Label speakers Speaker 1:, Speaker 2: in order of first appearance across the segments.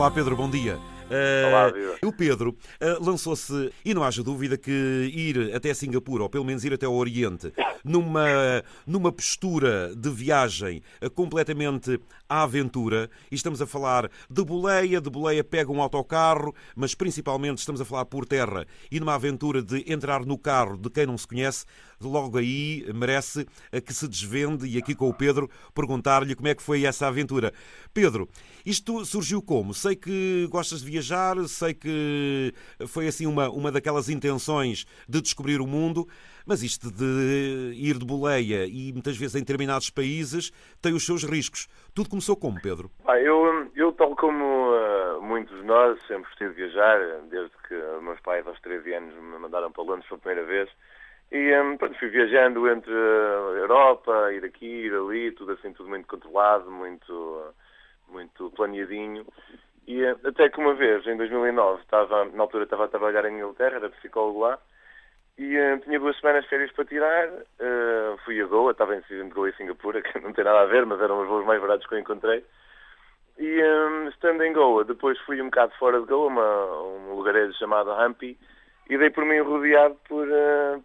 Speaker 1: Olá Pedro, bom dia.
Speaker 2: Olá, viva.
Speaker 1: O Pedro lançou-se, e não haja dúvida que ir até Singapura, ou pelo menos ir até o Oriente, numa postura de viagem completamente à aventura, e estamos a falar de boleia pega um autocarro, mas principalmente estamos a falar por terra, e numa aventura de entrar no carro de quem não se conhece, logo aí merece que se desvende, e aqui com o Pedro perguntar-lhe como é que foi essa aventura. Pedro, isto surgiu como? Sei que gostas de viajar, sei que foi assim uma daquelas intenções de descobrir o mundo, mas isto de ir de boleia e muitas vezes em determinados países tem os seus riscos. Tudo começou como, Pedro?
Speaker 2: Eu tal como muitos de nós, sempre gostei de viajar, desde que meus pais aos 13 anos me mandaram para Londres pela primeira vez. E pronto, fui viajando entre a Europa, ir aqui, ir ali, tudo assim, tudo muito controlado, muito planeadinho. E até que uma vez, em 2009, na altura estava a trabalhar em Inglaterra, era psicólogo lá, e tinha 2 semanas de férias para tirar. Fui a Goa, estava entre Goa e Singapura, que não tem nada a ver, mas eram os voos mais baratos que eu encontrei. E estando em Goa, depois fui um bocado fora de Goa, um lugarejo chamado Hampi, e dei por mim rodeado por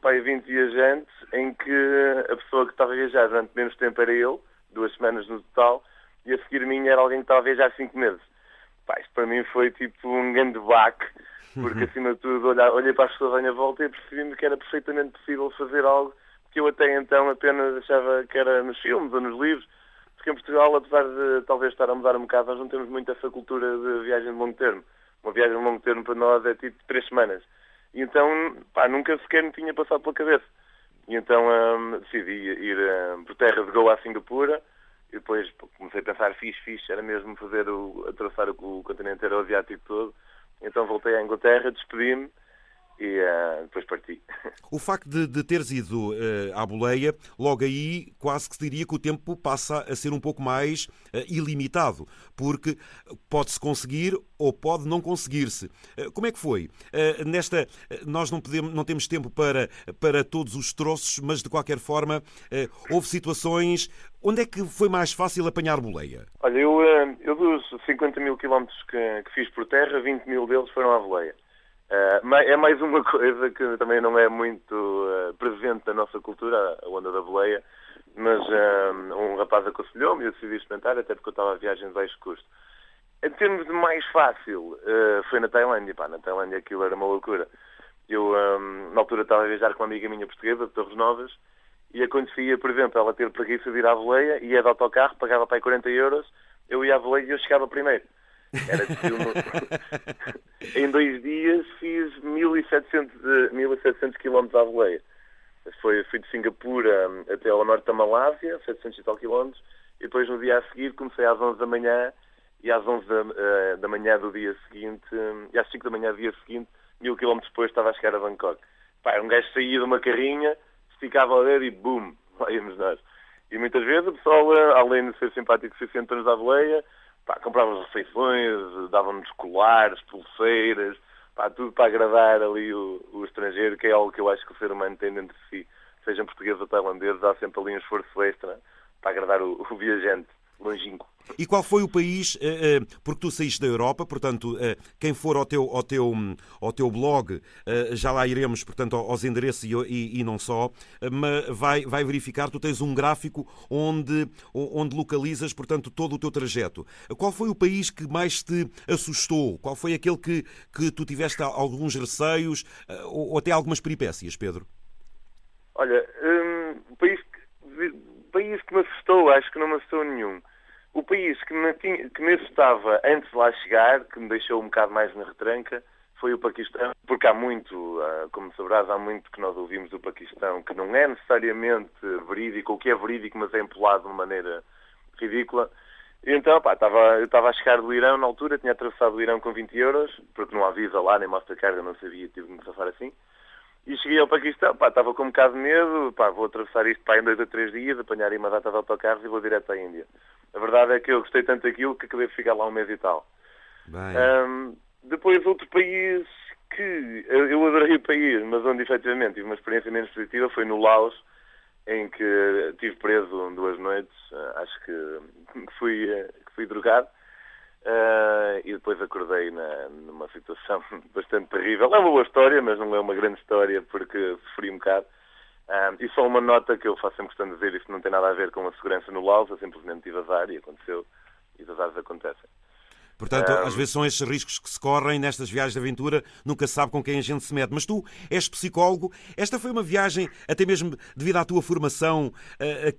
Speaker 2: 20 viajantes, em que a pessoa que estava a viajar durante menos tempo era eu, 2 semanas no total, e a seguir mim era alguém que estava a viajar 5 meses. Isto para mim foi tipo um grande baque, porque acima de tudo olhei para as pessoas à minha volta e percebi-me que era perfeitamente possível fazer algo que eu até então apenas achava que era nos filmes ou nos livros, porque em Portugal, apesar de talvez estar a mudar um bocado, nós não temos muito essa cultura de viagem de longo termo. Uma viagem de longo termo para nós é tipo 3 semanas. E então, nunca sequer me tinha passado pela cabeça. E então decidi ir por terra de Goa a Singapura. E depois comecei a pensar, fixe, era mesmo atravessar o continente euroasiático todo. Então voltei à Inglaterra, despedi-me e depois parti.
Speaker 1: O facto de teres ido à boleia, logo aí quase que se diria que o tempo passa a ser um pouco mais ilimitado, porque pode-se conseguir ou pode não conseguir-se. Como é que foi? Nós não temos tempo para todos os troços, mas de qualquer forma houve situações. Onde é que foi mais fácil apanhar boleia?
Speaker 2: Olha, eu dos 50 mil quilómetros que fiz por terra, 20 mil deles foram à boleia. É mais uma coisa que também não é muito presente na nossa cultura, a onda da boleia, mas um rapaz aconselhou-me e eu decidi experimentar, até porque eu estava a viagens de baixo custo. Em termos de mais fácil, foi na Tailândia. Na Tailândia aquilo era uma loucura. Eu, na altura, estava a viajar com uma amiga minha portuguesa, de Torres Novas, e acontecia, por exemplo, ela ter preguiça de ir à boleia, ia de autocarro, pagava para aí 40 euros, eu ia à boleia e eu chegava primeiro. Era de filme. Em 2 dias fiz 1.700 km à boleia. Fui de Singapura até ao norte da Malásia, 700 e tal quilómetros, e depois no dia a seguir comecei às 11 da manhã, e às 11 da manhã do dia seguinte, e às 5 da manhã do dia seguinte, 1.000 quilómetros depois estava a chegar a Bangkok. Um gajo saía de uma carrinha, esticava o dedo e bum, lá íamos nós. E muitas vezes o pessoal, além de ser simpático e sentou-nos à boleia, comprava refeições, davam-nos colares, pulseiras, tudo para agradar ali o estrangeiro, que é algo que eu acho que o ser humano tem dentro de si. Sejam portugueses ou tailandeses, há sempre ali um esforço extra para agradar o viajante longínquo.
Speaker 1: E qual foi o país, porque tu saíste da Europa, portanto, quem for ao teu blog, já lá iremos, portanto, aos endereços e não só, mas vai verificar, tu tens um gráfico onde localizas, portanto, todo o teu trajeto. Qual foi o país que mais te assustou? Qual foi aquele que tu tiveste alguns receios ou até algumas peripécias, Pedro?
Speaker 2: Olha, o país que me assustou, acho que não me assustou nenhum. O país que me assustava antes de lá chegar, que me deixou um bocado mais na retranca, foi o Paquistão, porque há muito, como saberás, há muito que nós ouvimos do Paquistão, que não é necessariamente verídico, ou que é verídico, mas é empolado de uma maneira ridícula. E então, eu estava a chegar do Irão na altura, tinha atravessado o Irão com 20 euros, porque não há Visa lá, nem Mastercard, eu não sabia, tive de me safar assim. E cheguei ao Paquistão, estava com um bocado de medo, vou atravessar isto em 2 ou 3 dias, apanhar uma data de autocarros e vou direto à Índia. A verdade é que eu gostei tanto daquilo que acabei de ficar lá 1 mês e tal. Depois outro país que eu adorei o país, mas onde efetivamente tive uma experiência menos positiva foi no Laos, em que estive preso 2 noites, acho que fui drogado. e depois acordei numa situação bastante terrível. É uma boa história, mas não é uma grande história porque sofri um bocado. E só uma nota que eu faço sempre questão de dizer, isso não tem nada a ver com a segurança no Laos, eu simplesmente tive azar e aconteceu, e os azares acontecem.
Speaker 1: Portanto, às vezes são estes riscos que se correm nestas viagens de aventura, nunca se sabe com quem a gente se mete. Mas tu és psicólogo, esta foi uma viagem, até mesmo devido à tua formação,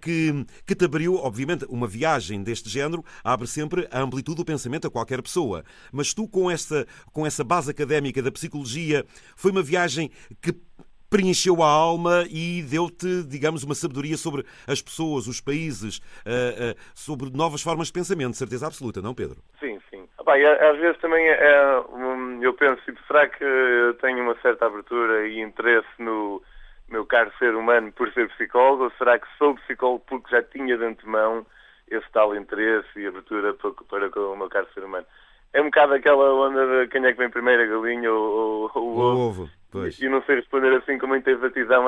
Speaker 1: que te abriu, obviamente, uma viagem deste género abre sempre a amplitude do pensamento a qualquer pessoa. Mas tu, com essa base académica da psicologia, foi uma viagem que preencheu a alma e deu-te, digamos, uma sabedoria sobre as pessoas, os países, sobre novas formas de pensamento, certeza absoluta, não, Pedro?
Speaker 2: Sim, sim. E às vezes também eu penso, será que eu tenho uma certa abertura e interesse no meu caro ser humano por ser psicólogo, ou será que sou psicólogo porque já tinha de antemão esse tal interesse e abertura para com o meu caro ser humano? É um bocado aquela onda de quem é que vem primeiro, a galinha ou o ovo.
Speaker 1: Pois.
Speaker 2: E não sei responder assim com muita enfatidão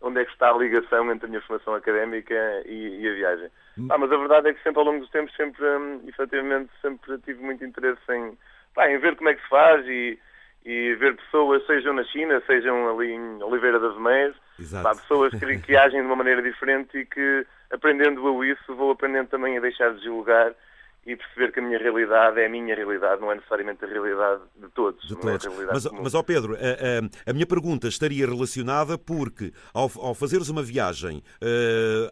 Speaker 2: onde é que está a ligação entre a minha formação académica e a viagem. Mas a verdade é que sempre ao longo dos tempos, efetivamente, sempre tive muito interesse em ver como é que se faz e ver pessoas, sejam na China, sejam ali em Oliveira das Meias, pessoas que agem de uma maneira diferente e que, aprendendo isso, vou aprendendo também a deixar de julgar e perceber que a minha realidade é a minha realidade, não é necessariamente a realidade de todos.
Speaker 1: De todos. Mas, ó Pedro, a minha pergunta estaria relacionada porque, ao fazeres uma viagem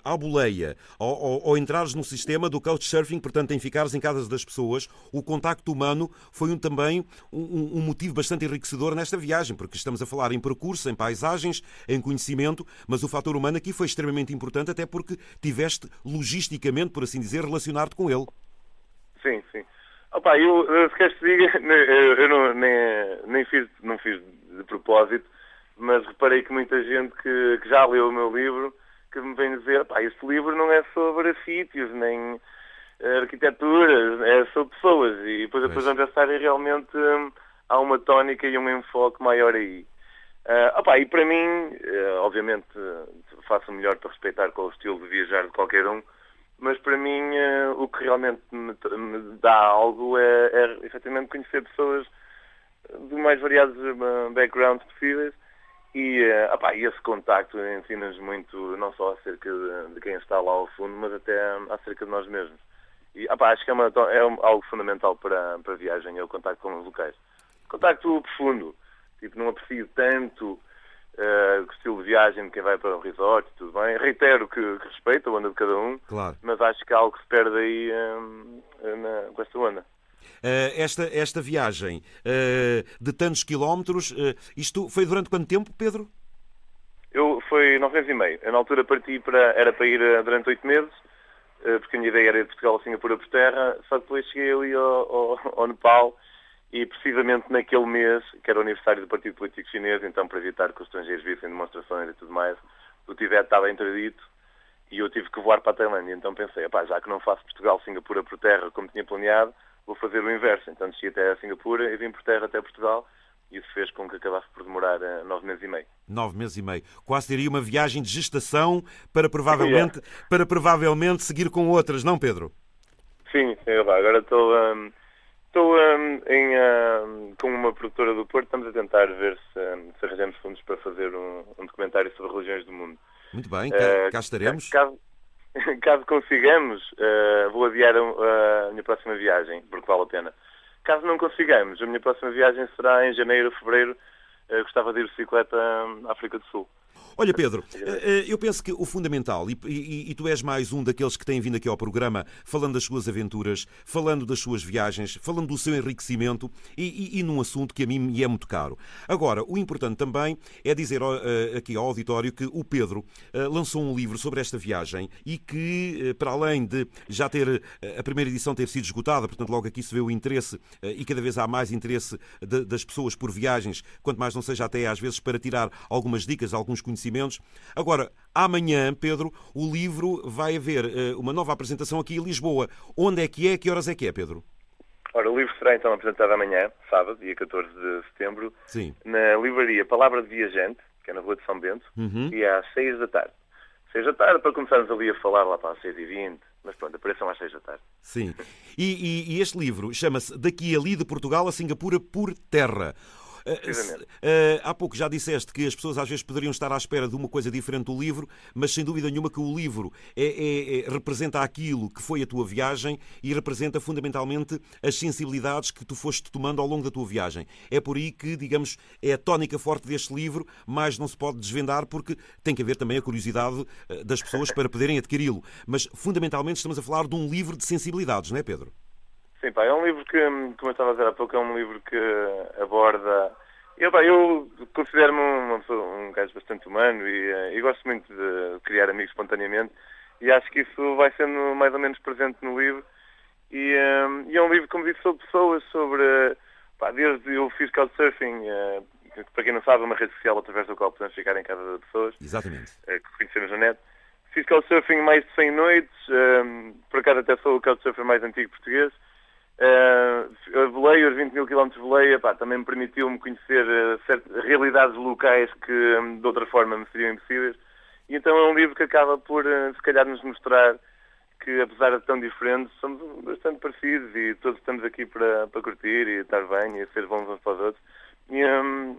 Speaker 1: à boleia, ao entrares no sistema do couchsurfing, portanto, em ficares em casa das pessoas, o contacto humano foi também um motivo bastante enriquecedor nesta viagem, porque estamos a falar em percurso, em paisagens, em conhecimento, mas o fator humano aqui foi extremamente importante, até porque tiveste, logisticamente, por assim dizer, relacionar-te com ele.
Speaker 2: Sim, sim. Eu se queres te diga, eu não fiz de propósito, mas reparei que muita gente que já leu o meu livro, que me vem dizer, este livro não é sobre sítios, nem arquiteturas, é sobre pessoas. E depois vamos pensar e realmente há uma tónica e um enfoque maior aí. E para mim, obviamente, faço o melhor para respeitar qual é o estilo de viajar de qualquer um, mas para mim o que realmente me dá algo é efetivamente conhecer pessoas de mais variados backgrounds possíveis e esse contacto ensina-nos muito, não só acerca de quem está lá ao fundo, mas até acerca de nós mesmos. E acho que é algo fundamental para a viagem, é o contacto com os locais. Contacto profundo, não aprecio tanto o estilo de viagem de quem vai para um resort, tudo bem. Reitero que respeito a onda de cada um,
Speaker 1: claro.
Speaker 2: Mas acho que há algo que se perde aí com esta onda.
Speaker 1: Esta viagem de tantos quilómetros, isto foi durante quanto tempo, Pedro?
Speaker 2: Foi 9 meses e meio. Eu, na altura parti era para ir durante 8 meses, porque a minha ideia era ir de Portugal a Singapura por terra, só que depois cheguei ali ao Nepal. E precisamente naquele mês, que era o aniversário do Partido Político Chinês, então para evitar que os estrangeiros vissem demonstrações e tudo mais, o Tibete estava interdito e eu tive que voar para a Tailândia. Então pensei, já que não faço Portugal-Singapura por terra como tinha planeado, vou fazer o inverso. Então desci até a Singapura e vim por terra até Portugal. E isso fez com que acabasse por demorar 9 meses e meio.
Speaker 1: 9 meses e meio. Quase teria uma viagem de gestação para provavelmente seguir com outras, não, Pedro?
Speaker 2: Sim, agora estou com uma produtora do Porto, estamos a tentar ver se arranjamos fundos para fazer um documentário sobre religiões do mundo.
Speaker 1: Muito bem, cá estaremos.
Speaker 2: Caso consigamos, vou adiar a minha próxima viagem, porque vale a pena. Caso não consigamos, a minha próxima viagem será em janeiro, fevereiro. Gostava de ir de bicicleta à África do Sul.
Speaker 1: Olha, Pedro, eu penso que o fundamental, e tu és mais um daqueles que têm vindo aqui ao programa falando das suas aventuras, falando das suas viagens, falando do seu enriquecimento e num assunto que a mim me é muito caro. Agora, o importante também é dizer aqui ao auditório que o Pedro lançou um livro sobre esta viagem e que, para além de já ter a primeira edição ter sido esgotada, portanto logo aqui se vê o interesse e cada vez há mais interesse das pessoas por viagens, quanto mais não seja até às vezes para tirar algumas dicas, alguns conhecimentos. Agora, amanhã, Pedro, o livro vai haver uma nova apresentação aqui em Lisboa. Onde é que é? Que horas é que é, Pedro?
Speaker 2: Ora, o livro será então apresentado amanhã, sábado, dia 14 de setembro,
Speaker 1: Sim.
Speaker 2: Na livraria Palavra de Viajante, que é na Rua de São Bento, e às 6 da tarde. 6 da tarde, para começarmos ali a falar lá para as 6h20, Mas pronto, apareçam às 6 da tarde.
Speaker 1: Sim. E este livro chama-se Daqui ali de Portugal a Singapura por Terra. Há pouco já disseste que as pessoas às vezes poderiam estar à espera de uma coisa diferente do livro, mas sem dúvida nenhuma que o livro representa aquilo que foi a tua viagem e representa fundamentalmente as sensibilidades que tu foste tomando ao longo da tua viagem. É por aí que, digamos, é a tónica forte deste livro, mas não se pode desvendar porque tem que haver também a curiosidade das pessoas para poderem adquiri-lo. Mas fundamentalmente estamos a falar de um livro de sensibilidades, não é, Pedro?
Speaker 2: Sim, pá, é um livro que, como eu estava a dizer há pouco, é um livro que aborda... Eu considero-me um gajo bastante humano e gosto muito de criar amigos espontaneamente e acho que isso vai sendo mais ou menos presente no livro. E é um livro, como disse, sobre pessoas, sobre... Pá, desde eu fiz couchsurfing, para quem não sabe, é uma rede social através da qual podemos ficar em casa de pessoas.
Speaker 1: Exatamente.
Speaker 2: Que conhecemos na net. Fiz couchsurfing mais de 100 noites, por acaso até sou o couchsurfer mais antigo português. Volei os 20 mil quilómetros de voleia, também me permitiu-me conhecer certas realidades locais que de outra forma me seriam impossíveis. E então é um livro que acaba por, se calhar, nos mostrar que, apesar de tão diferentes, somos bastante parecidos e todos estamos aqui para curtir e estar bem e ser bons uns para os outros. E,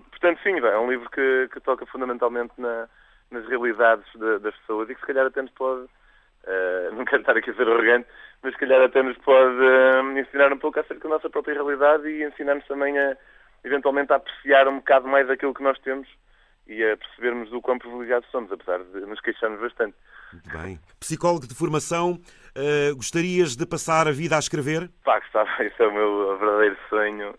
Speaker 2: portanto, sim, é um livro que toca fundamentalmente nas realidades das pessoas e que, se calhar, até nos pode... não quero estar aqui a ser arrogante, mas se calhar até nos pode ensinar um pouco acerca da nossa própria realidade e ensinar-nos também eventualmente a apreciar um bocado mais aquilo que nós temos e a percebermos o quão privilegiados somos, apesar de nos queixarmos bastante.
Speaker 1: Muito bem. Psicólogo de formação, gostarias de passar a vida a escrever?
Speaker 2: Gostava, isso é o meu verdadeiro sonho.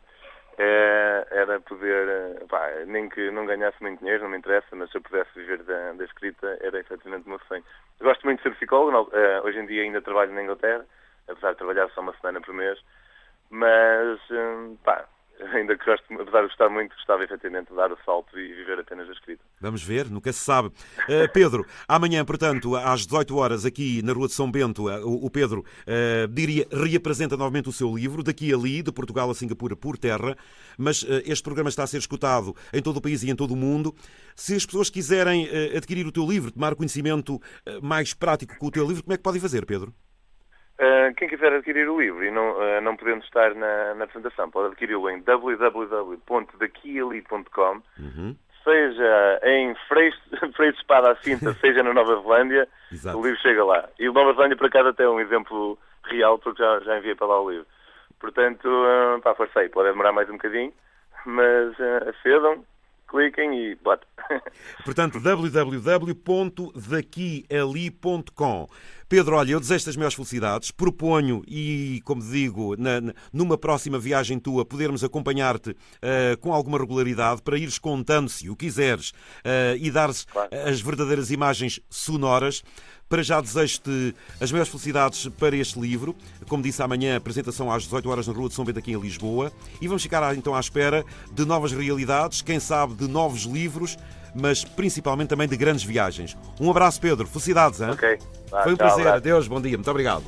Speaker 2: Era poder, nem que não ganhasse muito dinheiro, não me interessa, mas se eu pudesse viver da escrita, era efetivamente o meu sonho. Eu gosto muito de ser psicólogo, hoje em dia ainda trabalho na Inglaterra, apesar de trabalhar só uma semana por mês, mas, ainda que apesar de gostar muito, gostava efetivamente de dar o salto e viver apenas da escrita.
Speaker 1: Vamos ver, nunca se sabe. Pedro, amanhã, portanto, às 18 horas, aqui na Rua de São Bento, o Pedro reapresenta novamente o seu livro, Daqui ali, de Portugal a Singapura por Terra, mas este programa está a ser escutado em todo o país e em todo o mundo. Se as pessoas quiserem adquirir o teu livro, tomar conhecimento mais prático com o teu livro, como é que podem fazer, Pedro?
Speaker 2: Quem quiser adquirir o livro e não podendo estar na apresentação, pode adquiri-lo em www.daquiali.com, seja em Freixo de Espada à Cinta, seja na Nova Zelândia, o livro chega lá. E o Nova Zelândia, por acaso, até é um exemplo real, porque já enviei para lá o livro. Portanto, força aí, pode demorar mais um bocadinho, mas acedam, cliquem e bota.
Speaker 1: Portanto, www.daquiali.com. Pedro, olha, eu desejo-te as maiores felicidades, proponho e, como digo, numa próxima viagem tua, podermos acompanhar-te com alguma regularidade para ires contando, se o quiseres, e dares as verdadeiras imagens sonoras. Para já desejo-te as maiores felicidades para este livro. Como disse, amanhã apresentação às 18 horas na Rua de São Bento aqui em Lisboa. E vamos ficar então à espera de novas realidades, quem sabe de novos livros, mas principalmente também de grandes viagens. Um abraço, Pedro. Felicidades, hein?
Speaker 2: Ok.
Speaker 1: Foi um prazer. Adeus, bom dia. Muito obrigado.